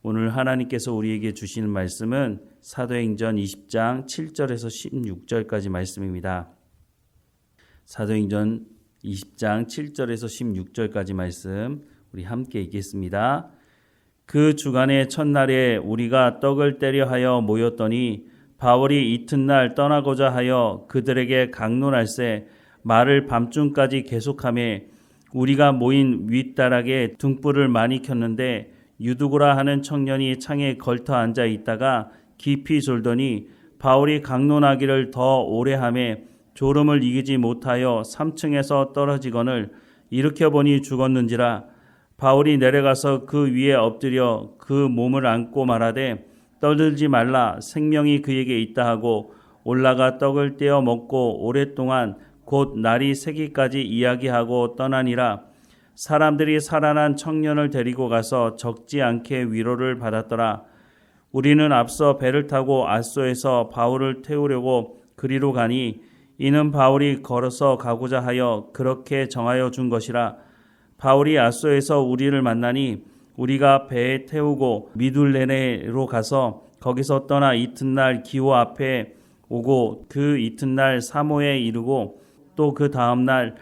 오늘 하나님께서 우리에게 주시는 말씀은 사도행전 20장 7절에서 16절까지 말씀입니다. 사도행전 20장 7절에서 16절까지 말씀 우리 함께 읽겠습니다. 그 주간의 첫날에 우리가 떡을 떼려 하여 모였더니 바울이 이튿날 떠나고자 하여 그들에게 강론할세 말을 밤중까지 계속하며 우리가 모인 윗다락에 등불을 많이 켰는데 유두고라 하는 청년이 창에 걸터 앉아 있다가 깊이 졸더니 바울이 강론하기를 더 오래 하며 졸음을 이기지 못하여 3층에서 떨어지거늘 일으켜보니 죽었는지라. 바울이 내려가서 그 위에 엎드려 그 몸을 안고 말하되 떠들지 말라 생명이 그에게 있다 하고 올라가 떡을 떼어 먹고 오랫동안 곧 날이 새기까지 이야기하고 떠나니라. 사람들이 살아난 청년을 데리고 가서 적지 않게 위로를 받았더라. 우리는 앞서 배를 타고 아소에서 바울을 태우려고 그리로 가니 이는 바울이 걸어서 가고자 하여 그렇게 정하여 준 것이라. 바울이 아소에서 우리를 만나니 우리가 배에 태우고 미둘레네로 가서 거기서 떠나 이튿날 기호 앞에 오고 그 이튿날 사모에 이르고 또 그 다음날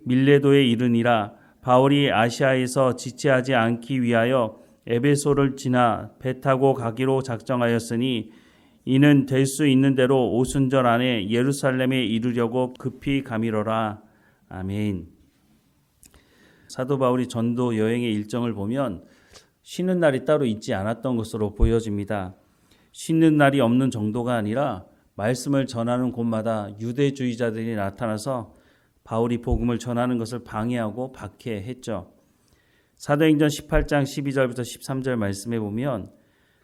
밀레도에 이르니라. 바울이 아시아에서 지체하지 않기 위하여 에베소를 지나 배 타고 가기로 작정하였으니 이는 될 수 있는 대로 오순절 안에 예루살렘에 이르려고 급히 가미러라. 아멘. 사도 바울이 전도 여행의 일정을 보면 쉬는 날이 따로 있지 않았던 것으로 보여집니다. 쉬는 날이 없는 정도가 아니라 말씀을 전하는 곳마다 유대주의자들이 나타나서 바울이 복음을 전하는 것을 방해하고 박해했죠. 사도행전 18장 12절부터 13절 말씀에 보면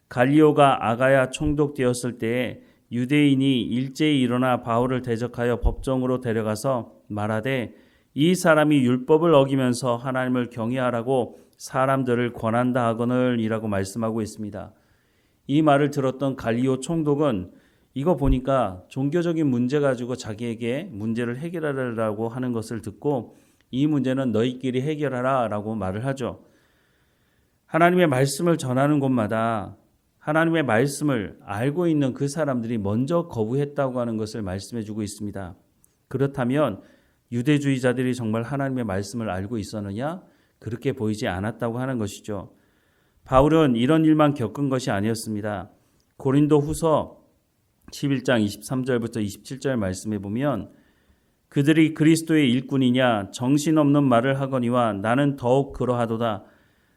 갈리오가 아가야 총독되었을 때에 유대인이 일제히 일어나 바울을 대적하여 법정으로 데려가서 말하되 이 사람이 율법을 어기면서 하나님을 경외하라고 사람들을 권한다 하거늘 이라고 말씀하고 있습니다. 이 말을 들었던 갈리오 총독은 이거 보니까 종교적인 문제 가지고 자기에게 문제를 해결하라고 하는 것을 듣고 이 문제는 너희끼리 해결하라 라고 말을 하죠. 하나님의 말씀을 전하는 곳마다 하나님의 말씀을 알고 있는 그 사람들이 먼저 거부했다고 하는 것을 말씀해 주고 있습니다. 그렇다면 유대주의자들이 정말 하나님의 말씀을 알고 있었느냐? 그렇게 보이지 않았다고 하는 것이죠. 바울은 이런 일만 겪은 것이 아니었습니다. 고린도 후서 11장 23절부터 27절 말씀해 보면 그들이 그리스도의 일꾼이냐 정신없는 말을 하거니와 나는 더욱 그러하도다.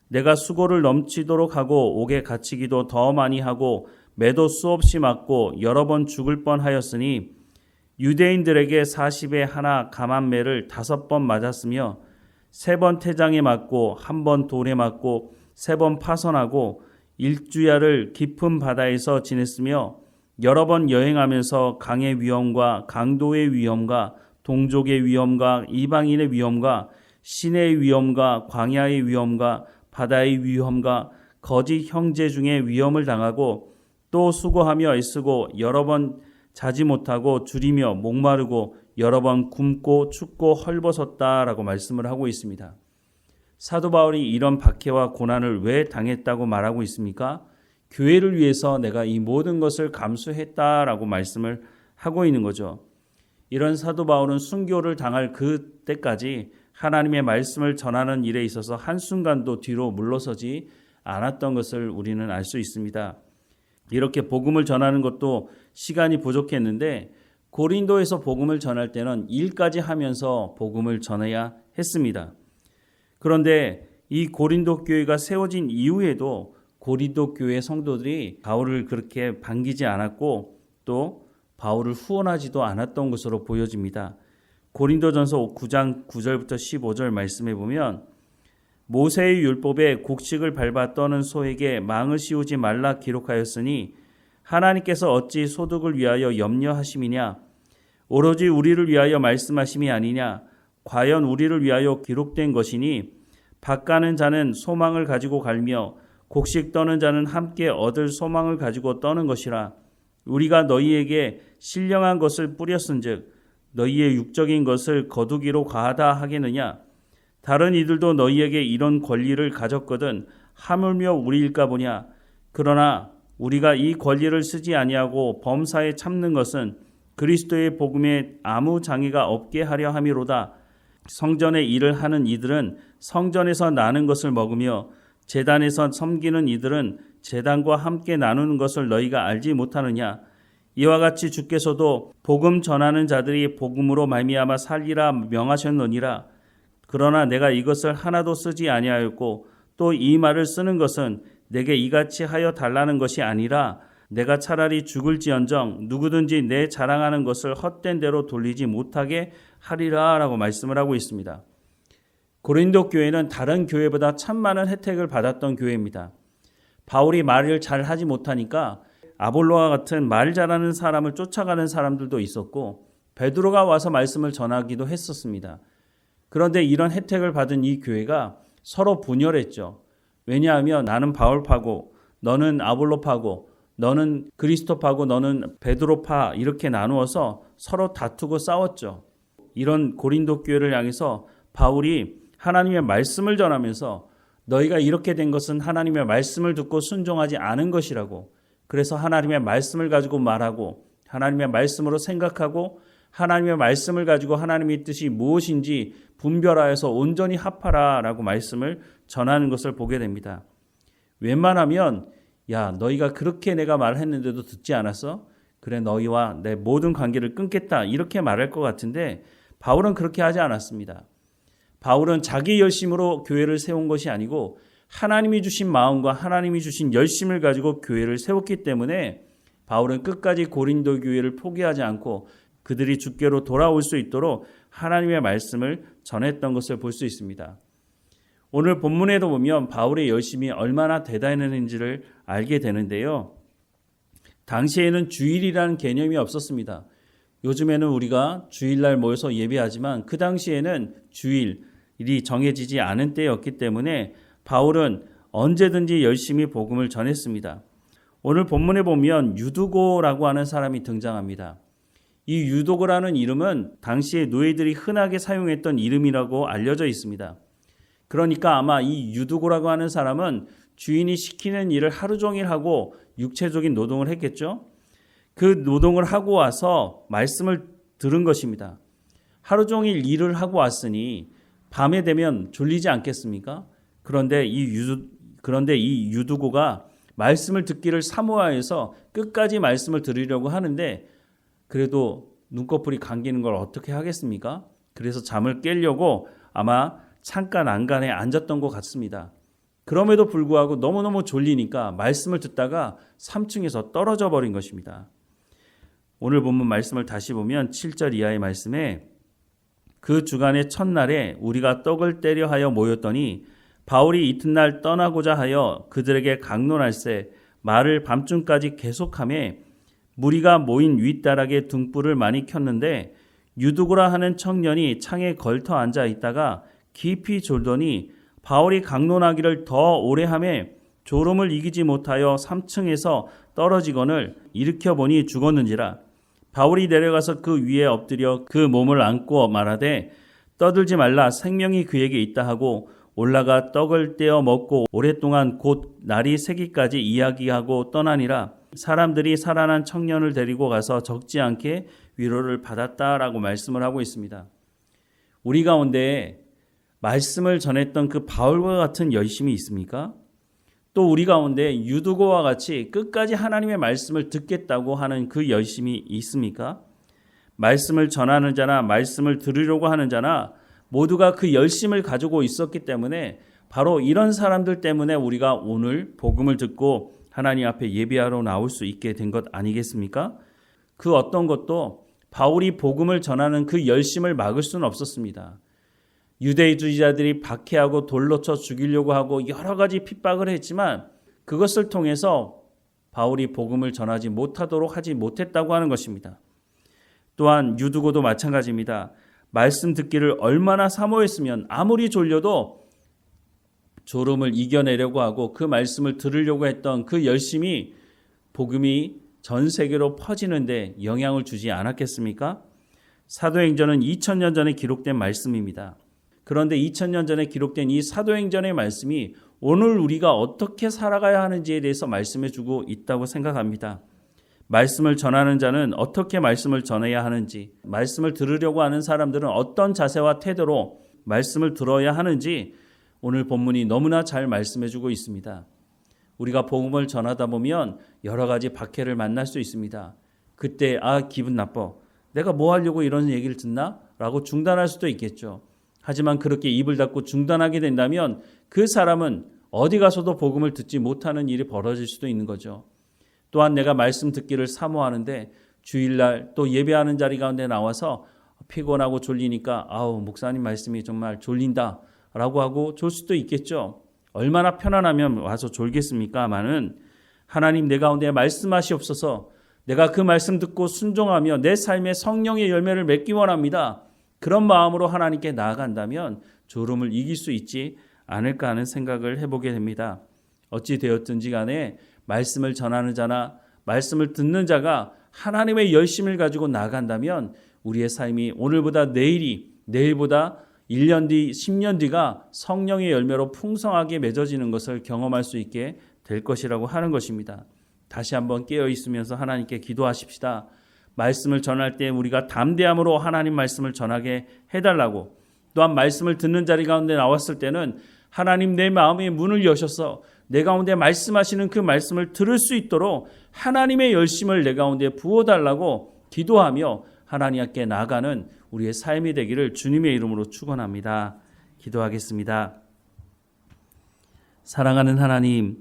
내가 수고를 넘치도록 하고 옥에 갇히기도 더 많이 하고 매도 수없이 맞고 여러 번 죽을 뻔하였으니 유대인들에게 40에 하나 감한 매를 5번 맞았으며 3번 태장에 맞고 1번 돌에 맞고 3번 파선하고 일주야를 깊은 바다에서 지냈으며 여러 번 여행하면서 강의 위험과 강도의 위험과 동족의 위험과 이방인의 위험과 신의 위험과 광야의 위험과 바다의 위험과 거짓 형제 중에 위험을 당하고 또 수고하며 애쓰고 여러 번 자지 못하고 줄이며 목마르고 여러 번 굶고 춥고 헐벗었다라고 말씀을 하고 있습니다. 사도 바울이 이런 박해와 고난을 왜 당했다고 말하고 있습니까? 교회를 위해서 내가 이 모든 것을 감수했다라고 말씀을 하고 있는 거죠. 이런 사도 바울은 순교를 당할 그때까지 하나님의 말씀을 전하는 일에 있어서 한순간도 뒤로 물러서지 않았던 것을 우리는 알 수 있습니다. 이렇게 복음을 전하는 것도 시간이 부족했는데 고린도에서 복음을 전할 때는 일까지 하면서 복음을 전해야 했습니다. 그런데 이 고린도 교회가 세워진 이후에도 고린도 교회 성도들이 바울을 그렇게 반기지 않았고 또 바울을 후원하지도 않았던 것으로 보여집니다. 고린도전서 9장 9절부터 15절 말씀해 보면 모세의 율법에 곡식을 밟아 떠는 소에게 망을 씌우지 말라 기록하였으니 하나님께서 어찌 소득을 위하여 염려하심이냐 오로지 우리를 위하여 말씀하심이 아니냐 과연 우리를 위하여 기록된 것이니 밭가는 자는 소망을 가지고 갈며 곡식 떠는 자는 함께 얻을 소망을 가지고 떠는 것이라. 우리가 너희에게 신령한 것을 뿌렸은즉 너희의 육적인 것을 거두기로 과하다 하겠느냐. 다른 이들도 너희에게 이런 권리를 가졌거든 하물며 우리일까 보냐. 그러나 우리가 이 권리를 쓰지 아니하고 범사에 참는 것은 그리스도의 복음에 아무 장애가 없게 하려 함이로다. 성전의 일을 하는 이들은 성전에서 나는 것을 먹으며 제단에서 섬기는 이들은 제단과 함께 나누는 것을 너희가 알지 못하느냐. 이와 같이 주께서도 복음 전하는 자들이 복음으로 말미암아 살리라 명하셨느니라. 그러나 내가 이것을 하나도 쓰지 아니하였고 또 이 말을 쓰는 것은 내게 이같이 하여 달라는 것이 아니라 내가 차라리 죽을지언정 누구든지 내 자랑하는 것을 헛된 대로 돌리지 못하게 하리라 라고 말씀을 하고 있습니다. 고린도 교회는 다른 교회보다 참 많은 혜택을 받았던 교회입니다. 바울이 말을 잘 하지 못하니까 아볼로와 같은 말 잘하는 사람을 쫓아가는 사람들도 있었고 베드로가 와서 말씀을 전하기도 했었습니다. 그런데 이런 혜택을 받은 이 교회가 서로 분열했죠. 왜냐하면 나는 바울파고 너는 아볼로파고 너는 그리스도파고 너는 베드로파 이렇게 나누어서 서로 다투고 싸웠죠. 이런 고린도 교회를 향해서 바울이 하나님의 말씀을 전하면서 너희가 이렇게 된 것은 하나님의 말씀을 듣고 순종하지 않은 것이라고, 그래서 하나님의 말씀을 가지고 말하고 하나님의 말씀으로 생각하고 하나님의 말씀을 가지고 하나님의 뜻이 무엇인지 분별하여서 온전히 합하라 라고 말씀을 전하는 것을 보게 됩니다. 웬만하면 야 너희가 그렇게 내가 말했는데도 듣지 않았어? 그래 너희와 내 모든 관계를 끊겠다 이렇게 말할 것 같은데 바울은 그렇게 하지 않았습니다. 바울은 자기 열심으로 교회를 세운 것이 아니고 하나님이 주신 마음과 하나님이 주신 열심을 가지고 교회를 세웠기 때문에 바울은 끝까지 고린도 교회를 포기하지 않고 그들이 주께로 돌아올 수 있도록 하나님의 말씀을 전했던 것을 볼 수 있습니다. 오늘 본문에도 보면 바울의 열심이 얼마나 대단했는지를 알게 되는데요. 당시에는 주일이라는 개념이 없었습니다. 요즘에는 우리가 주일날 모여서 예배하지만 그 당시에는 주일이 정해지지 않은 때였기 때문에 바울은 언제든지 열심히 복음을 전했습니다. 오늘 본문에 보면 유두고라고 하는 사람이 등장합니다. 이 유두고라는 이름은 당시에 노예들이 흔하게 사용했던 이름이라고 알려져 있습니다. 그러니까 아마 이 유두고라고 하는 사람은 주인이 시키는 일을 하루 종일 하고 육체적인 노동을 했겠죠. 그 노동을 하고 와서 말씀을 들은 것입니다. 하루 종일 일을 하고 왔으니 밤에 되면 졸리지 않겠습니까? 그런데 이 유두고가 말씀을 듣기를 사모하여서 끝까지 말씀을 들으려고 하는데 그래도 눈꺼풀이 감기는 걸 어떻게 하겠습니까? 그래서 잠을 깨려고 아마 창가 난간에 앉았던 것 같습니다. 그럼에도 불구하고 너무너무 졸리니까 말씀을 듣다가 3층에서 떨어져 버린 것입니다. 오늘 본문 말씀을 다시 보면 7절 이하의 말씀에 그 주간의 첫날에 우리가 떡을 떼려 하여 모였더니 바울이 이튿날 떠나고자 하여 그들에게 강론할세 말을 밤중까지 계속하며 무리가 모인 윗다락에 등불을 많이 켰는데 유두고라 하는 청년이 창에 걸터 앉아 있다가 깊이 졸더니 바울이 강론하기를 더 오래 하며 졸음을 이기지 못하여 3층에서 떨어지거늘 일으켜 보니 죽었는지라. 바울이 내려가서 그 위에 엎드려 그 몸을 안고 말하되 떠들지 말라 생명이 그에게 있다 하고 올라가 떡을 떼어 먹고 오랫동안 곧 날이 새기까지 이야기하고 떠나니라. 사람들이 살아난 청년을 데리고 가서 적지 않게 위로를 받았다라고 말씀을 하고 있습니다. 우리 가운데 말씀을 전했던 그 바울과 같은 열심이 있습니까? 또 우리 가운데 유두고와 같이 끝까지 하나님의 말씀을 듣겠다고 하는 그 열심이 있습니까? 말씀을 전하는 자나 말씀을 들으려고 하는 자나 모두가 그 열심을 가지고 있었기 때문에 바로 이런 사람들 때문에 우리가 오늘 복음을 듣고 하나님 앞에 예배하러 나올 수 있게 된 것 아니겠습니까? 그 어떤 것도 바울이 복음을 전하는 그 열심을 막을 수는 없었습니다. 유대주의자들이 박해하고 돌로 쳐 죽이려고 하고 여러 가지 핍박을 했지만 그것을 통해서 바울이 복음을 전하지 못하도록 하지 못했다고 하는 것입니다. 또한 유두고도 마찬가지입니다. 말씀 듣기를 얼마나 사모했으면 아무리 졸려도 졸음을 이겨내려고 하고 그 말씀을 들으려고 했던 그 열심이 복음이 전 세계로 퍼지는데 영향을 주지 않았겠습니까? 사도행전은 2000년 전에 기록된 말씀입니다. 그런데 2000년 전에 기록된 이 사도행전의 말씀이 오늘 우리가 어떻게 살아가야 하는지에 대해서 말씀해 주고 있다고 생각합니다. 말씀을 전하는 자는 어떻게 말씀을 전해야 하는지, 말씀을 들으려고 하는 사람들은 어떤 자세와 태도로 말씀을 들어야 하는지 오늘 본문이 너무나 잘 말씀해 주고 있습니다. 우리가 복음을 전하다 보면 여러 가지 박해를 만날 수 있습니다. 그때 기분 나빠. 내가 뭐 하려고 이런 얘기를 듣나? 라고 중단할 수도 있겠죠. 하지만 그렇게 입을 닫고 중단하게 된다면 그 사람은 어디 가서도 복음을 듣지 못하는 일이 벌어질 수도 있는 거죠. 또한 내가 말씀 듣기를 사모하는데 주일날 또 예배하는 자리 가운데 나와서 피곤하고 졸리니까 목사님 말씀이 정말 졸린다 라고 하고 졸 수도 있겠죠. 얼마나 편안하면 와서 졸겠습니까마는 하나님 내 가운데 말씀하시옵소서, 내가 그 말씀 듣고 순종하며 내 삶에 성령의 열매를 맺기 원합니다. 그런 마음으로 하나님께 나아간다면 졸음을 이길 수 있지 않을까 하는 생각을 해보게 됩니다. 어찌 되었든지 간에 말씀을 전하는 자나 말씀을 듣는 자가 하나님의 열심을 가지고 나아간다면 우리의 삶이 오늘보다 내일이, 내일보다 1년 뒤, 10년 뒤가 성령의 열매로 풍성하게 맺어지는 것을 경험할 수 있게 될 것이라고 하는 것입니다. 다시 한번 깨어 있으면서 하나님께 기도하십시다. 말씀을 전할 때 우리가 담대함으로 하나님 말씀을 전하게 해달라고, 또한 말씀을 듣는 자리 가운데 나왔을 때는 하나님 내 마음의 문을 여셔서 내 가운데 말씀하시는 그 말씀을 들을 수 있도록 하나님의 열심을 내 가운데 부어달라고 기도하며 하나님 앞에 나아가는 우리의 삶이 되기를 주님의 이름으로 축원합니다. 기도하겠습니다. 사랑하는 하나님,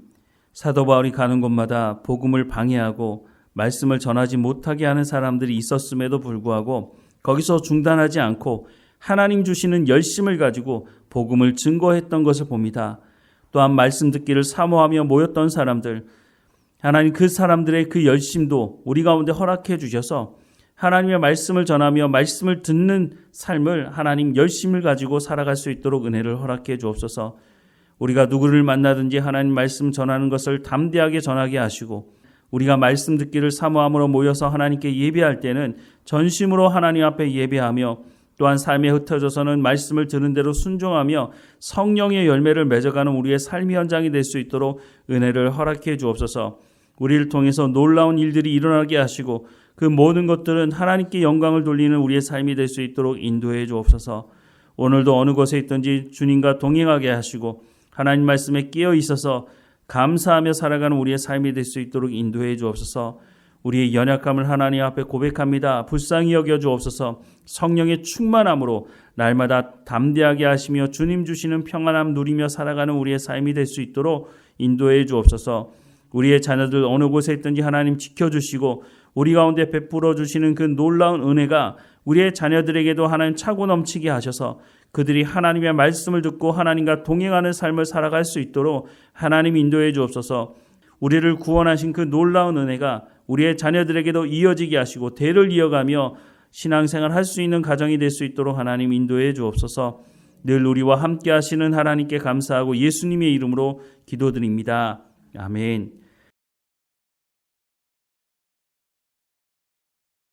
사도 바울이 가는 곳마다 복음을 방해하고 말씀을 전하지 못하게 하는 사람들이 있었음에도 불구하고 거기서 중단하지 않고 하나님 주시는 열심을 가지고 복음을 증거했던 것을 봅니다. 또한 말씀 듣기를 사모하며 모였던 사람들, 하나님 그 사람들의 그 열심도 우리 가운데 허락해 주셔서 하나님의 말씀을 전하며 말씀을 듣는 삶을 하나님 열심을 가지고 살아갈 수 있도록 은혜를 허락해 주옵소서. 우리가 누구를 만나든지 하나님 말씀 전하는 것을 담대하게 전하게 하시고, 우리가 말씀 듣기를 사모함으로 모여서 하나님께 예배할 때는 전심으로 하나님 앞에 예배하며, 또한 삶에 흩어져서는 말씀을 들은 대로 순종하며 성령의 열매를 맺어가는 우리의 삶의 현장이 될 수 있도록 은혜를 허락해 주옵소서. 우리를 통해서 놀라운 일들이 일어나게 하시고 그 모든 것들은 하나님께 영광을 돌리는 우리의 삶이 될 수 있도록 인도해 주옵소서. 오늘도 어느 곳에 있든지 주님과 동행하게 하시고 하나님 말씀에 끼어 있어서 감사하며 살아가는 우리의 삶이 될 수 있도록 인도해 주옵소서. 우리의 연약함을 하나님 앞에 고백합니다. 불쌍히 여겨 주옵소서. 성령의 충만함으로 날마다 담대하게 하시며 주님 주시는 평안함 누리며 살아가는 우리의 삶이 될 수 있도록 인도해 주옵소서. 우리의 자녀들 어느 곳에 있든지 하나님 지켜주시고 우리 가운데 베풀어 주시는 그 놀라운 은혜가 우리의 자녀들에게도 하나님 차고 넘치게 하셔서 그들이 하나님의 말씀을 듣고 하나님과 동행하는 삶을 살아갈 수 있도록 하나님 인도해 주옵소서. 우리를 구원하신 그 놀라운 은혜가 우리의 자녀들에게도 이어지게 하시고 대를 이어가며 신앙생활 할 수 있는 가정이 될 수 있도록 하나님 인도해 주옵소서. 늘 우리와 함께 하시는 하나님께 감사하고 예수님의 이름으로 기도드립니다. 아멘.